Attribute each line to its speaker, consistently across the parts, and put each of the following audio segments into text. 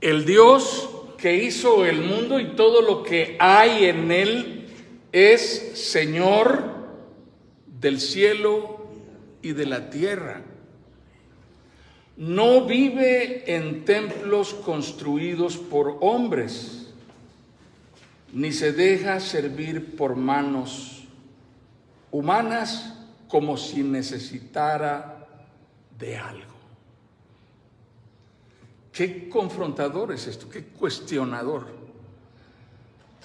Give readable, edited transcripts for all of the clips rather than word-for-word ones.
Speaker 1: El Dios que hizo el mundo y todo lo que hay en él es Señor del cielo y de la tierra. No vive en templos construidos por hombres, ni se deja servir por manos humanas como si necesitara de algo. Qué confrontador es esto, qué cuestionador.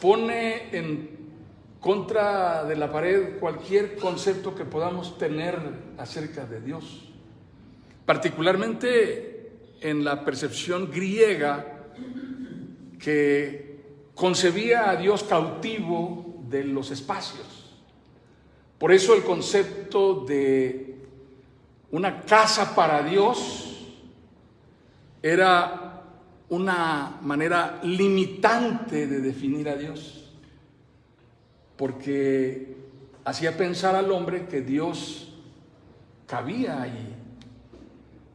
Speaker 1: Pone en contra de la pared cualquier concepto que podamos tener acerca de Dios, particularmente en la percepción griega que concebía a Dios cautivo de los espacios. Por eso el concepto de una casa para Dios era una manera limitante de definir a Dios, porque hacía pensar al hombre que Dios cabía allí,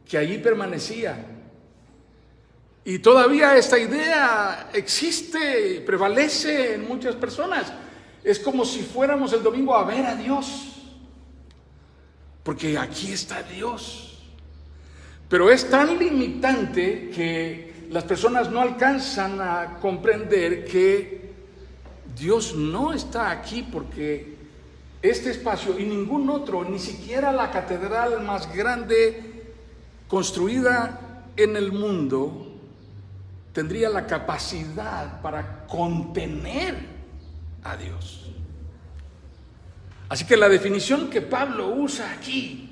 Speaker 1: que allí permanecía. Y todavía esta idea existe, prevalece en muchas personas. Es como si fuéramos el domingo a ver a Dios, porque aquí está Dios. Pero es tan limitante que las personas no alcanzan a comprender que Dios no está aquí, porque este espacio y ningún otro, ni siquiera la catedral más grande construida en el mundo, tendría la capacidad para contener a Dios. Así que la definición que Pablo usa aquí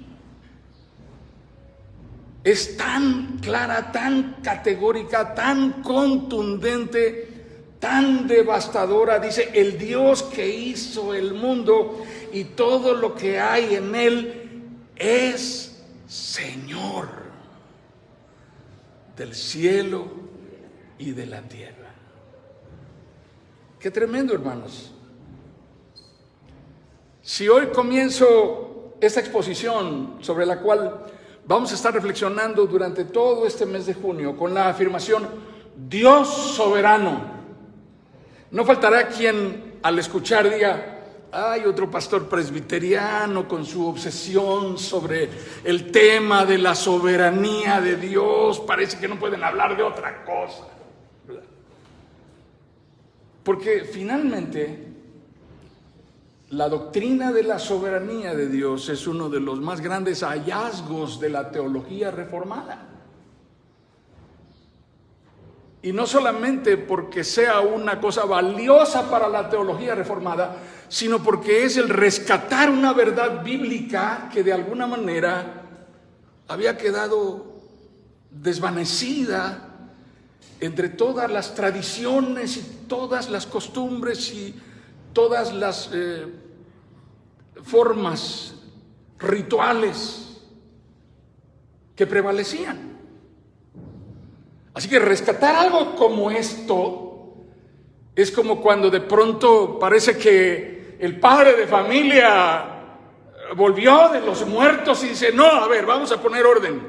Speaker 1: es tan clara, tan categórica, tan contundente, tan devastadora. Dice, el Dios que hizo el mundo y todo lo que hay en él es Señor del cielo y de la tierra. Qué tremendo, hermanos. Si hoy comienzo esta exposición sobre la cual vamos a estar reflexionando durante todo este mes de junio con la afirmación Dios soberano, no faltará quien al escuchar diga, hay otro pastor presbiteriano con su obsesión sobre el tema de la soberanía de Dios, parece que no pueden hablar de otra cosa, ¿verdad? Porque finalmente la doctrina de la soberanía de Dios es uno de los más grandes hallazgos de la teología reformada. Y no solamente porque sea una cosa valiosa para la teología reformada, sino porque es el rescatar una verdad bíblica que de alguna manera había quedado desvanecida entre todas las tradiciones y todas las costumbres y todas las formas rituales que prevalecían. Así que rescatar algo como esto es como cuando de pronto parece que el padre de familia volvió de los muertos y dice, no, a ver, vamos a poner orden,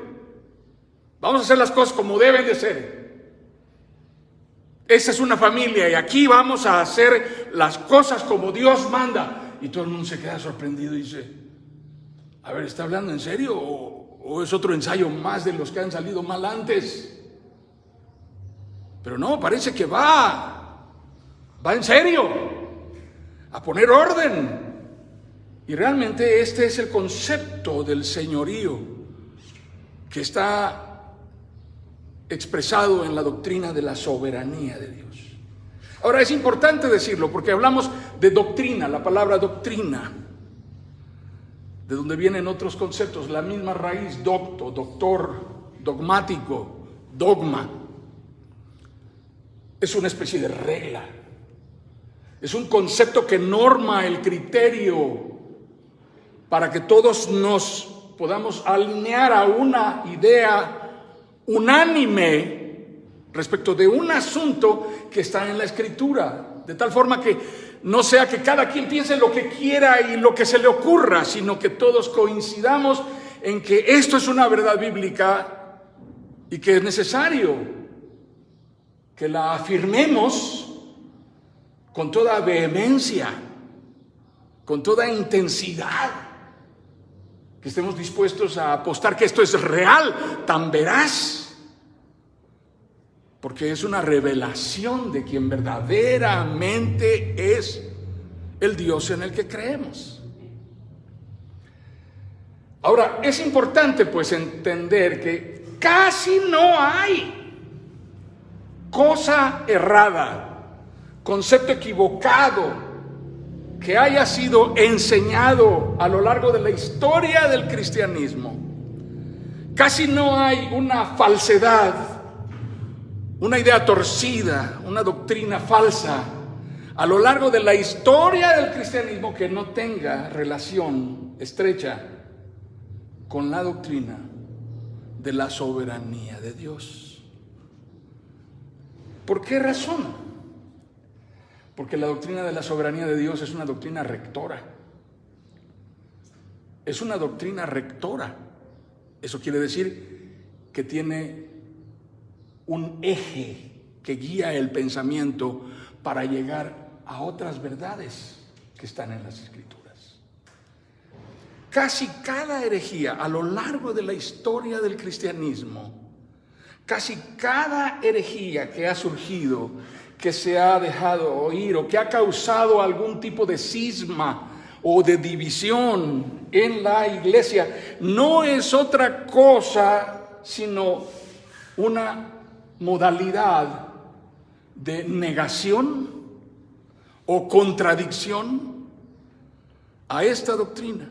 Speaker 1: vamos a hacer las cosas como deben de ser. Esa es una familia y aquí vamos a hacer las cosas como Dios manda. Y todo el mundo se queda sorprendido y dice, a ver, ¿está hablando en serio o es otro ensayo más de los que han salido mal antes? Pero no, parece que va en serio a poner orden. Y realmente este es el concepto del señorío que está expresado en la doctrina de la soberanía de Dios. Ahora es importante decirlo porque hablamos de doctrina, la palabra doctrina, de donde vienen otros conceptos, la misma raíz, docto, doctor, dogmático, dogma. Es una especie de regla, es un concepto que norma el criterio para que todos nos podamos alinear a una idea unánime respecto de un asunto que está en la Escritura, de tal forma que no sea que cada quien piense lo que quiera y lo que se le ocurra, sino que todos coincidamos en que esto es una verdad bíblica y que es necesario que la afirmemos con toda vehemencia, con toda intensidad, que estemos dispuestos a apostar que esto es real, tan veraz, porque es una revelación de quien verdaderamente es el Dios en el que creemos. Ahora, es importante pues entender que casi no hay cosa errada, concepto equivocado que haya sido enseñado a lo largo de la historia del cristianismo. Casi no hay una falsedad, una idea torcida, una doctrina falsa a lo largo de la historia del cristianismo que no tenga relación estrecha con la doctrina de la soberanía de Dios. ¿Por qué razón? Porque la doctrina de la soberanía de Dios es una doctrina rectora. Es una doctrina rectora. Eso quiere decir que tiene un eje que guía el pensamiento para llegar a otras verdades que están en las Escrituras. Casi cada herejía a lo largo de la historia del cristianismo, casi cada herejía que ha surgido, que se ha dejado oír o que ha causado algún tipo de cisma o de división en la iglesia, no es otra cosa sino una modalidad de negación o contradicción a esta doctrina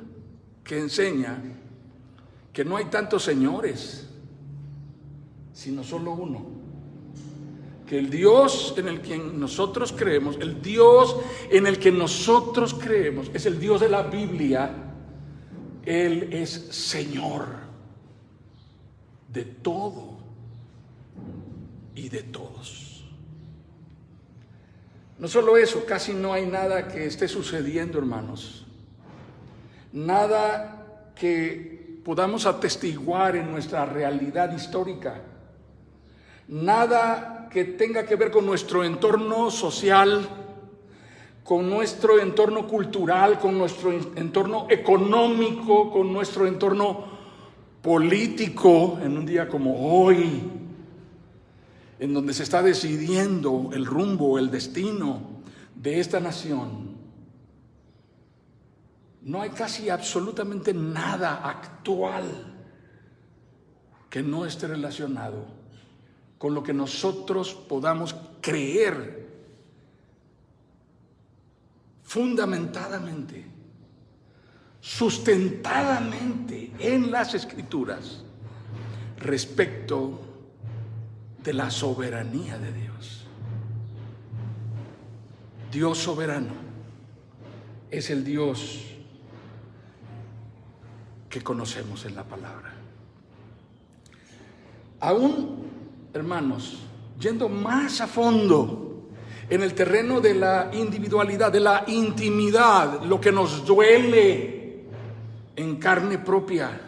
Speaker 1: que enseña que no hay tantos señores, sino solo uno. Que el Dios en el que nosotros creemos, el Dios en el que nosotros creemos, es el Dios de la Biblia. Él es Señor de todo y de todos. No solo eso, casi no hay nada que esté sucediendo, hermanos. Nada que podamos atestiguar en nuestra realidad histórica. Nada que tenga que ver con nuestro entorno social, con nuestro entorno cultural, con nuestro entorno económico, con nuestro entorno político, en un día como hoy, en donde se está decidiendo el rumbo, el destino de esta nación. No hay casi absolutamente nada actual que no esté relacionado con lo que nosotros podamos creer fundamentadamente, sustentadamente en las Escrituras respecto de la soberanía de Dios. Dios soberano es el Dios que conocemos en la palabra. Aún, hermanos, yendo más a fondo en el terreno de la individualidad, de la intimidad, lo que nos duele en carne propia,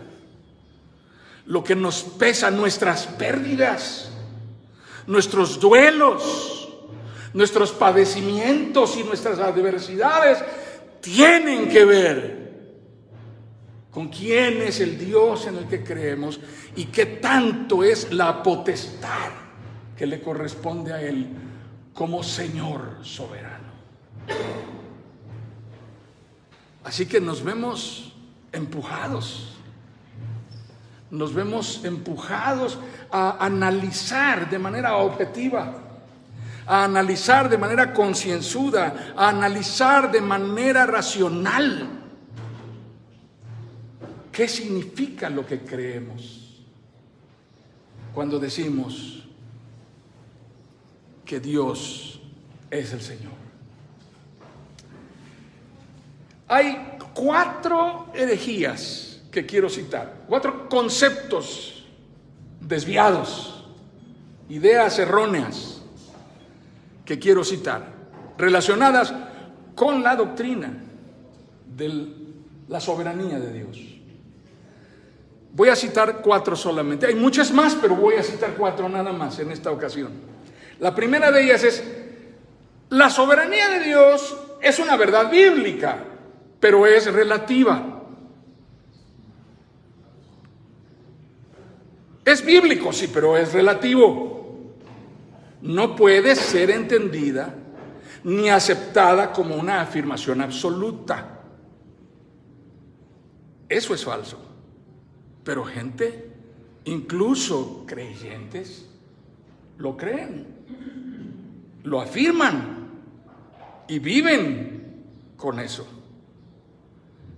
Speaker 1: lo que nos pesa, nuestras pérdidas, nuestros duelos, nuestros padecimientos y nuestras adversidades tienen que ver con quién es el Dios en el que creemos y qué tanto es la potestad que le corresponde a Él como Señor soberano. Así que nos vemos empujados a analizar de manera objetiva, a analizar de manera concienzuda, a analizar de manera racional qué significa lo que creemos cuando decimos que Dios es el Señor. Hay 4 herejías que quiero citar, 4 conceptos desviados, ideas erróneas que quiero citar, relacionadas con la doctrina de la soberanía de Dios. Voy a citar 4 solamente. Hay muchas más, pero voy a citar 4 nada más en esta ocasión. La primera de ellas es: la soberanía de Dios es una verdad bíblica, pero es relativa. Es bíblico, sí, pero es relativo. No puede ser entendida ni aceptada como una afirmación absoluta. Eso es falso. Pero gente, incluso creyentes, lo creen, lo afirman y viven con eso.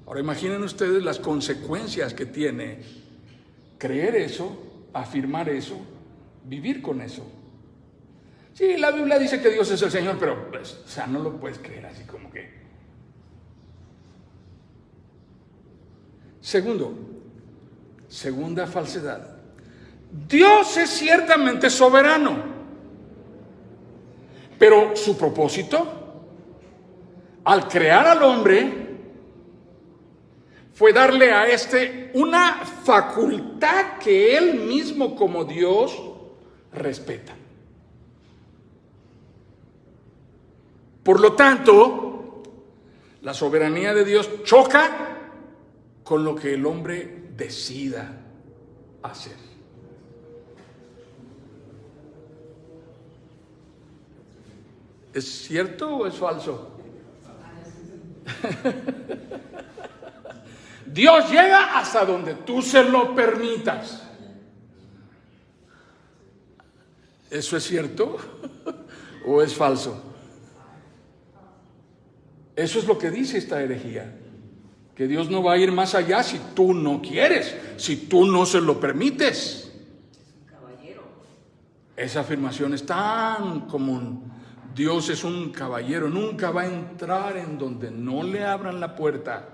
Speaker 1: Ahora imaginen ustedes las consecuencias que tiene creer eso, afirmar eso, vivir con eso. Sí, la Biblia dice que Dios es el Señor, pero pues, o sea, no lo puedes creer así como que. Segunda falsedad. Dios es ciertamente soberano, pero su propósito al crear al hombre fue darle a éste una facultad que él mismo como Dios respeta. Por lo tanto, la soberanía de Dios choca con lo que el hombre decida hacer. ¿Es cierto o es falso? Dios llega hasta donde tú se lo permitas. ¿Eso es cierto o es falso? Eso es lo que dice esta herejía, que Dios no va a ir más allá si tú no quieres, si tú no se lo permites. Esa afirmación es tan común. Dios es un caballero, nunca va a entrar en donde no le abran la puerta.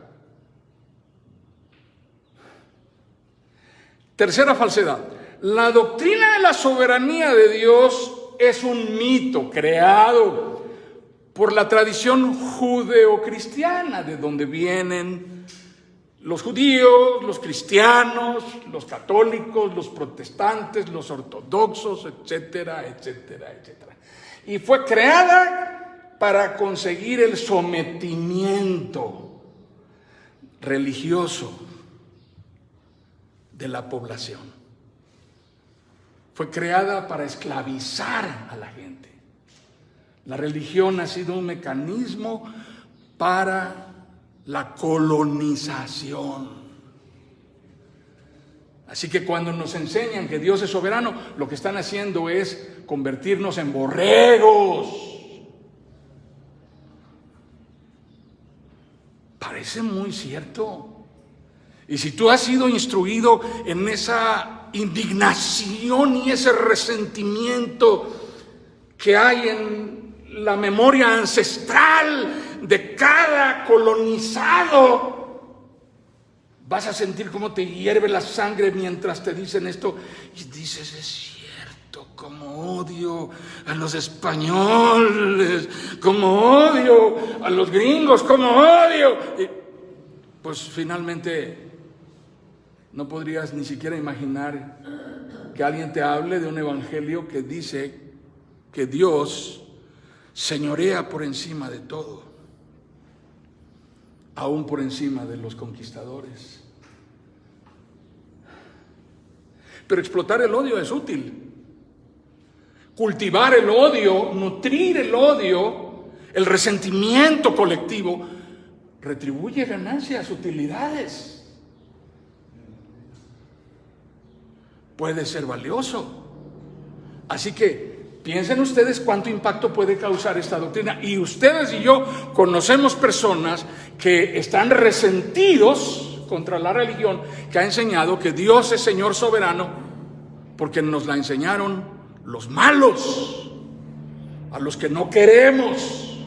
Speaker 1: Tercera falsedad. La doctrina de la soberanía de Dios es un mito creado por la tradición judeocristiana, de donde vienen los judíos, los cristianos, los católicos, los protestantes, los ortodoxos, etcétera, etcétera, etcétera. Y fue creada para conseguir el sometimiento religioso de la población. Fue creada para esclavizar a la gente. La religión ha sido un mecanismo para la colonización. Así que cuando nos enseñan que Dios es soberano, lo que están haciendo es convertirnos en borregos. Parece muy cierto. Y si tú has sido instruido en esa indignación y ese resentimiento que hay en la memoria ancestral de cada colonizado, vas a sentir cómo te hierve la sangre mientras te dicen esto y dices: es cierto, como odio a los españoles, como odio a los gringos, como odio. Y pues finalmente no podrías ni siquiera imaginar que alguien te hable de un evangelio que dice que Dios señorea por encima de todo, aún por encima de los conquistadores. Pero explotar el odio es útil. Cultivar el odio, nutrir el odio, el resentimiento colectivo, retribuye ganancias, utilidades. Puede ser valioso. Así que piensen ustedes cuánto impacto puede causar esta doctrina. Y ustedes y yo conocemos personas que están resentidos contra la religión que ha enseñado que Dios es Señor soberano, porque nos la enseñaron los malos, a los que no queremos,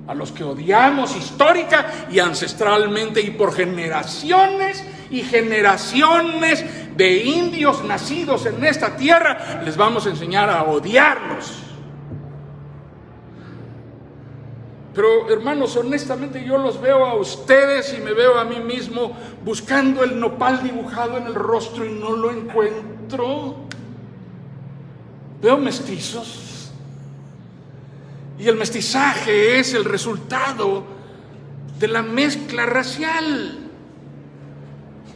Speaker 1: a los que odiamos histórica y ancestralmente y por generaciones y generaciones de indios nacidos en esta tierra, les vamos a enseñar a odiarlos. Pero hermanos, honestamente yo los veo a ustedes y me veo a mí mismo buscando el nopal dibujado en el rostro y no lo encuentro. Veo mestizos. Y el mestizaje es el resultado de la mezcla racial.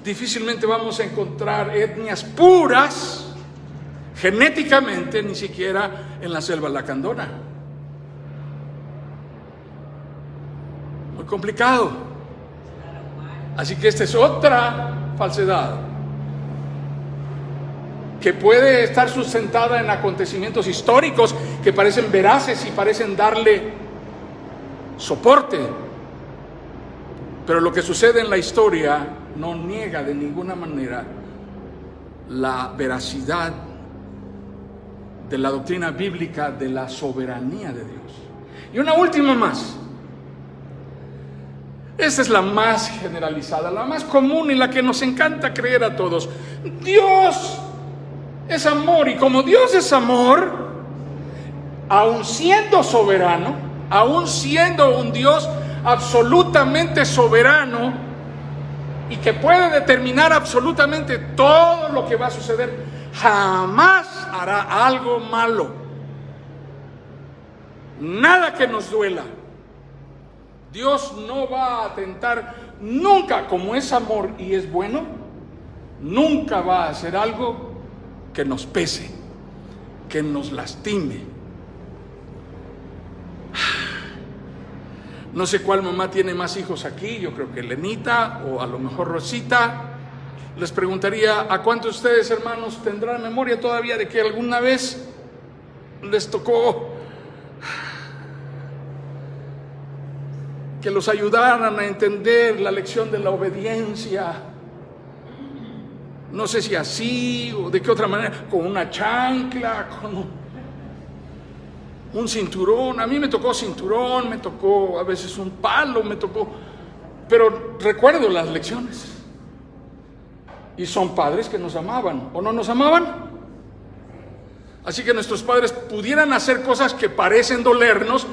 Speaker 1: Difícilmente vamos a encontrar etnias puras genéticamente, ni siquiera en la selva lacandona. Muy complicado. Así que esta es otra falsedad que puede estar sustentada en acontecimientos históricos que parecen veraces y parecen darle soporte. Pero lo que sucede en la historia no niega de ninguna manera la veracidad de la doctrina bíblica de la soberanía de Dios. Y una última más. Esta es la más generalizada, la más común y la que nos encanta creer a todos. Dios es amor, y como Dios es amor, aun siendo soberano, aun siendo un Dios absolutamente soberano y que puede determinar absolutamente todo lo que va a suceder, jamás hará algo malo. Nada que nos duela. Dios no va a atentar nunca, como es amor y es bueno, nunca va a hacer algo que nos pese, que nos lastime. No sé cuál mamá tiene más hijos aquí, yo creo que Lenita o a lo mejor Rosita. Les preguntaría, ¿a cuántos de ustedes, hermanos, tendrán memoria todavía de que alguna vez les tocó que los ayudaran a entender la lección de la obediencia? No sé si así o de qué otra manera, con una chancla, con un cinturón. A mí me tocó cinturón, me tocó a veces un palo, me tocó, pero recuerdo las lecciones. Y son padres que nos amaban, ¿o no nos amaban? Así que nuestros padres pudieran hacer cosas que parecen dolernos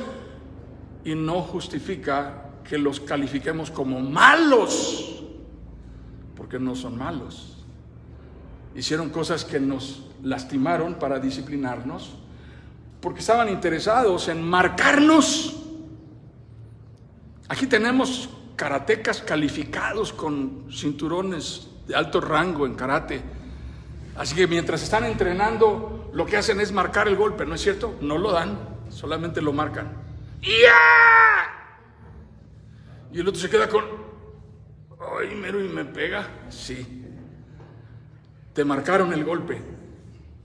Speaker 1: y no justifica que los califiquemos como malos, porque no son malos. Hicieron cosas que nos lastimaron para disciplinarnos, porque estaban interesados en marcarnos. Aquí tenemos karatecas calificados con cinturones de alto rango en karate. Así que mientras están entrenando, lo que hacen es marcar el golpe, ¿no es cierto? No lo dan, solamente lo marcan. ¡Ya! Y el otro se queda con, ¡ay, mero, y me pega! Sí. Te marcaron el golpe.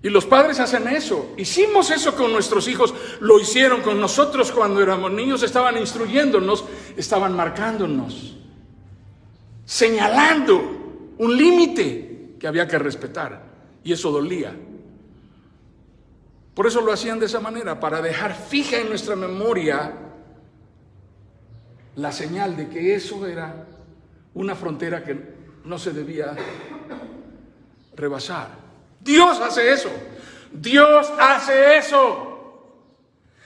Speaker 1: Y los padres hacen eso. Hicimos eso con nuestros hijos. Lo hicieron con nosotros cuando éramos niños. Estaban instruyéndonos, estaban marcándonos, señalando un límite que había que respetar. Y eso dolía. Por eso lo hacían de esa manera, para dejar fija en nuestra memoria la señal de que eso era una frontera que no se debía rebasar. Dios hace eso. Dios hace eso.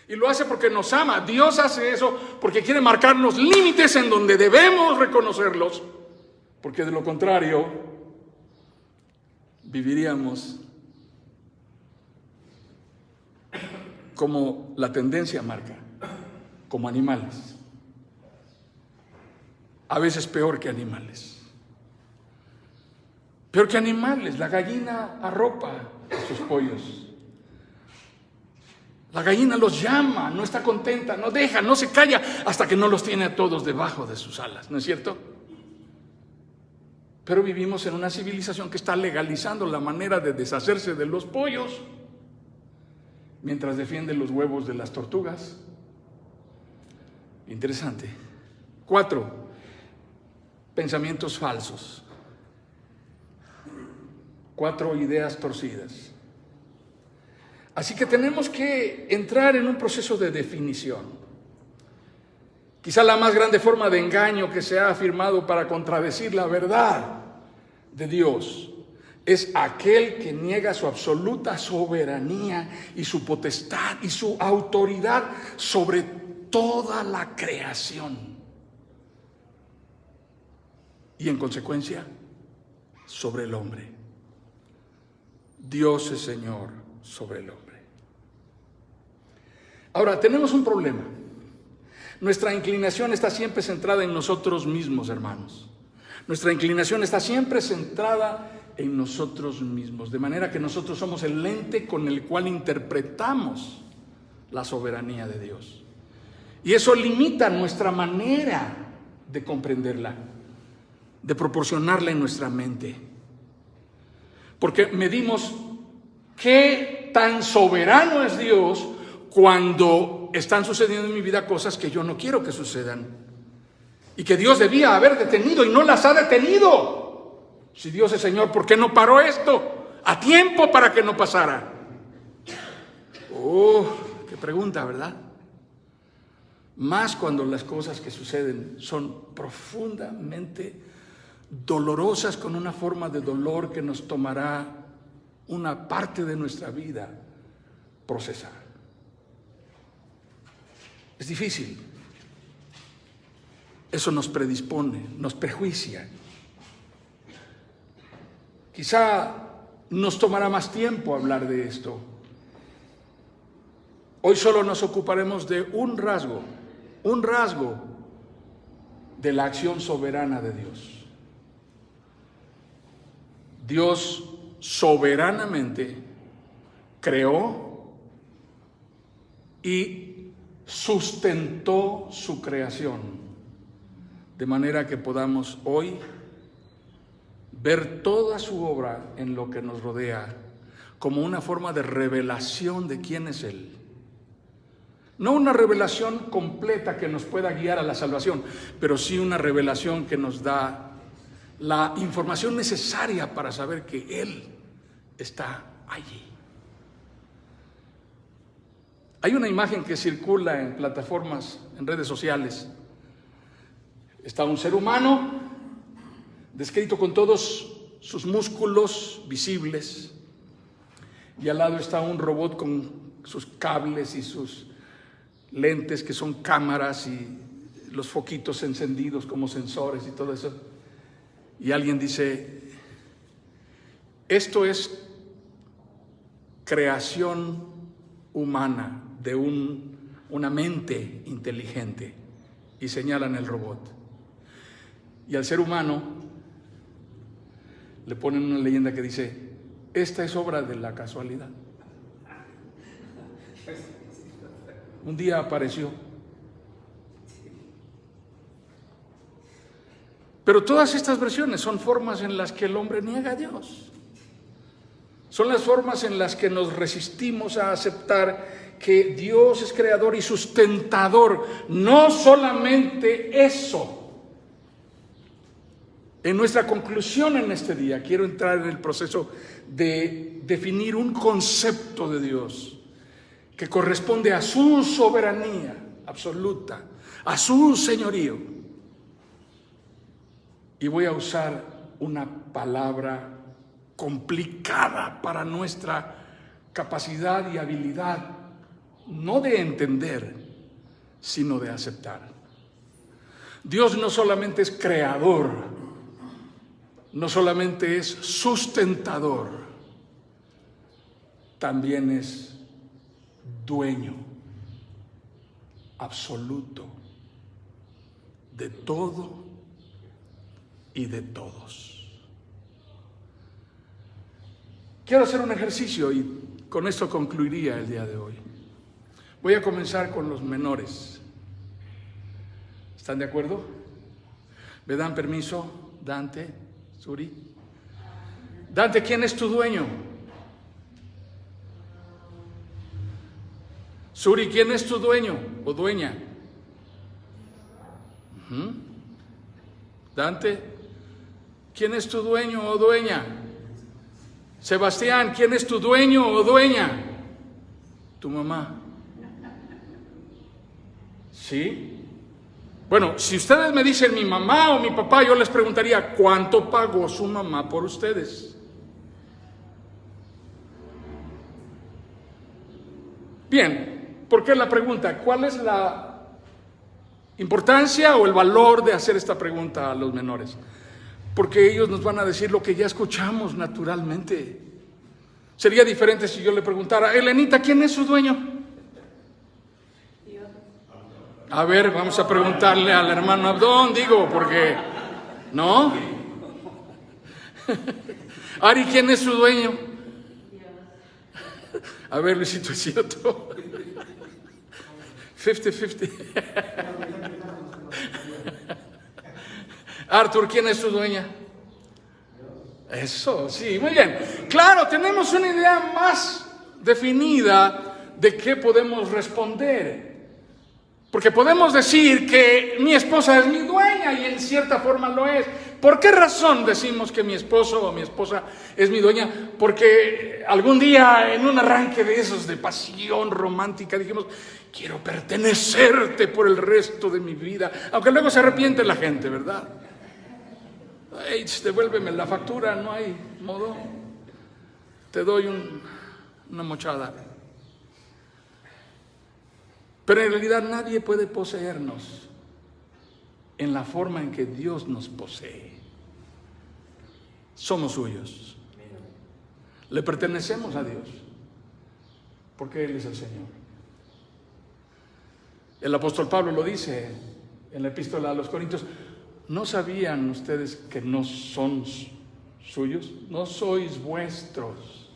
Speaker 1: Y lo hace porque nos ama. Dios hace eso porque quiere marcarnos límites en donde debemos reconocerlos. Porque de lo contrario, viviríamos como la tendencia marca, como animales. A veces peor que animales. Peor que animales, la gallina arropa a sus pollos. La gallina los llama, no está contenta, no deja, no se calla hasta que no los tiene a todos debajo de sus alas, ¿no es cierto? Pero vivimos en una civilización que está legalizando la manera de deshacerse de los pollos mientras defiende los huevos de las tortugas. Interesante. 4. Pensamientos falsos. 4 ideas torcidas. Así que tenemos que entrar en un proceso de definición. Quizá la más grande forma de engaño que se ha afirmado para contradecir la verdad de Dios es aquel que niega su absoluta soberanía y su potestad y su autoridad sobre toda la creación. Y en consecuencia, sobre el hombre. Dios es Señor sobre el hombre. Ahora, tenemos un problema. Nuestra inclinación está siempre centrada en nosotros mismos, hermanos. Nuestra inclinación está siempre centrada en nosotros mismos, de manera que nosotros somos el lente con el cual interpretamos la soberanía de Dios. Y eso limita nuestra manera de comprenderla, de proporcionarla en nuestra mente. Porque medimos qué tan soberano es Dios cuando están sucediendo en mi vida cosas que yo no quiero que sucedan y que Dios debía haber detenido y no las ha detenido. Si Dios es Señor, ¿por qué no paró esto a tiempo para que no pasara? Qué pregunta, ¿verdad? Más cuando las cosas que suceden son profundamente dolorosas, con una forma de dolor que nos tomará una parte de nuestra vida procesar. Es difícil. Eso nos predispone, nos prejuicia. Quizá nos tomará más tiempo hablar de esto. Hoy solo nos ocuparemos de un rasgo de la acción soberana de Dios. Dios soberanamente creó y sustentó su creación, de manera que podamos hoy ver toda su obra en lo que nos rodea como una forma de revelación de quién es Él. No una revelación completa que nos pueda guiar a la salvación, pero sí una revelación que nos da la información necesaria para saber que Él está allí. Hay una imagen que circula en plataformas, en redes sociales. Está un ser humano descrito con todos sus músculos visibles, y al lado está un robot con sus cables y sus lentes que son cámaras y los foquitos encendidos como sensores y todo eso. Y alguien dice, esto es creación humana de una mente inteligente, y señalan el robot. Y al ser humano le ponen una leyenda que dice, esta es obra de la casualidad. Un día apareció. Pero todas estas versiones son formas en las que el hombre niega a Dios. Son las formas en las que nos resistimos a aceptar que Dios es creador y sustentador. No solamente eso. En nuestra conclusión en este día, quiero entrar en el proceso de definir un concepto de Dios que corresponde a su soberanía absoluta, a su señorío. Y voy a usar una palabra complicada para nuestra capacidad y habilidad, no de entender, sino de aceptar. Dios no solamente es creador, no solamente es sustentador, también es dueño absoluto de todo y de todos. Quiero hacer un ejercicio y con esto concluiría el día de hoy. Voy a comenzar con los menores. ¿Están de acuerdo? ¿Me dan permiso, Dante, Suri? Dante, ¿quién es tu dueño? Suri, ¿quién es tu dueño o dueña? Dante, ¿quién es tu dueño o dueña? Sebastián, ¿quién es tu dueño o dueña? Tu mamá. ¿Sí? Bueno, si ustedes me dicen mi mamá o mi papá, yo les preguntaría, ¿cuánto pagó su mamá por ustedes? Bien, ¿por qué la pregunta? ¿Cuál es la importancia o el valor de hacer esta pregunta a los menores? Porque ellos nos van a decir lo que ya escuchamos naturalmente. Sería diferente si yo le preguntara, Elenita, ¿quién es su dueño? A ver, vamos a preguntarle al hermano Abdón, digo, porque... ¿No? Ari, ¿quién es su dueño? A ver, Luisito, ¿es cierto? 50-50. Arthur, ¿quién es su dueña? Eso, sí, muy bien. Claro, tenemos una idea más definida de qué podemos responder. Porque podemos decir que mi esposa es mi dueña y en cierta forma lo es. ¿Por qué razón decimos que mi esposo o mi esposa es mi dueña? Porque algún día en un arranque de esos de pasión romántica dijimos, quiero pertenecerte por el resto de mi vida. Aunque luego se arrepiente la gente, ¿verdad? Hey, devuélveme la factura, no hay modo. Te doy una mochada. Pero en realidad nadie puede poseernos en la forma en que Dios nos posee. Somos suyos. Le pertenecemos a Dios porque Él es el Señor. El apóstol Pablo lo dice en la epístola a los Corintios. ¿No sabían ustedes que no son suyos? No sois vuestros,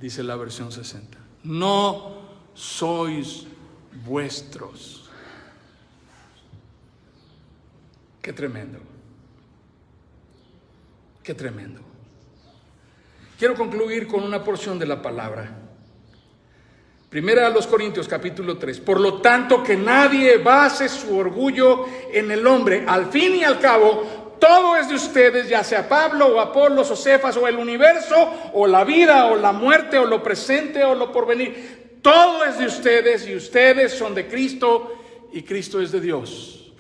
Speaker 1: dice la versión 60. No sois vuestros. Qué tremendo. Qué tremendo. Quiero concluir con una porción de la palabra. Primera a los Corintios, capítulo 3. Por lo tanto, que nadie base su orgullo en el hombre. Al fin y al cabo, todo es de ustedes, ya sea Pablo o Apolos o Cefas o el universo o la vida o la muerte o lo presente o lo porvenir. Todo es de ustedes y ustedes son de Cristo y Cristo es de Dios.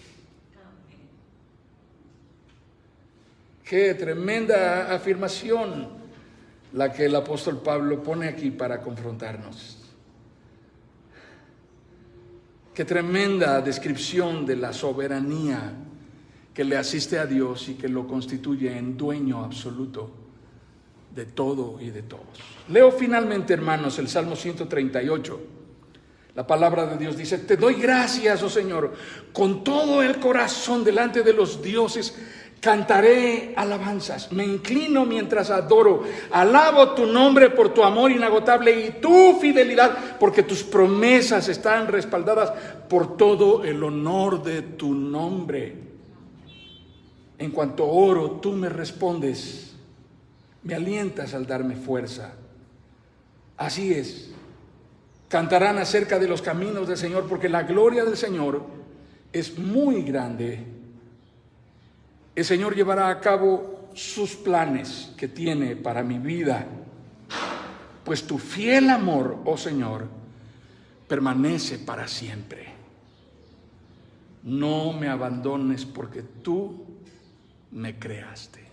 Speaker 1: Qué tremenda afirmación la que el apóstol Pablo pone aquí para confrontarnos. Qué tremenda descripción de la soberanía que le asiste a Dios y que lo constituye en dueño absoluto de todo y de todos. Leo finalmente, hermanos, el Salmo 138. La palabra de Dios dice: te doy gracias, oh Señor, con todo el corazón delante de los dioses. Cantaré alabanzas, me inclino mientras adoro, alabo tu nombre por tu amor inagotable y tu fidelidad, porque tus promesas están respaldadas por todo el honor de tu nombre. En cuanto oro, tú me respondes, me alientas al darme fuerza. Así es, cantarán acerca de los caminos del Señor, porque la gloria del Señor es muy grande. El Señor llevará a cabo sus planes que tiene para mi vida, pues tu fiel amor, oh Señor, permanece para siempre. No me abandones porque tú me creaste.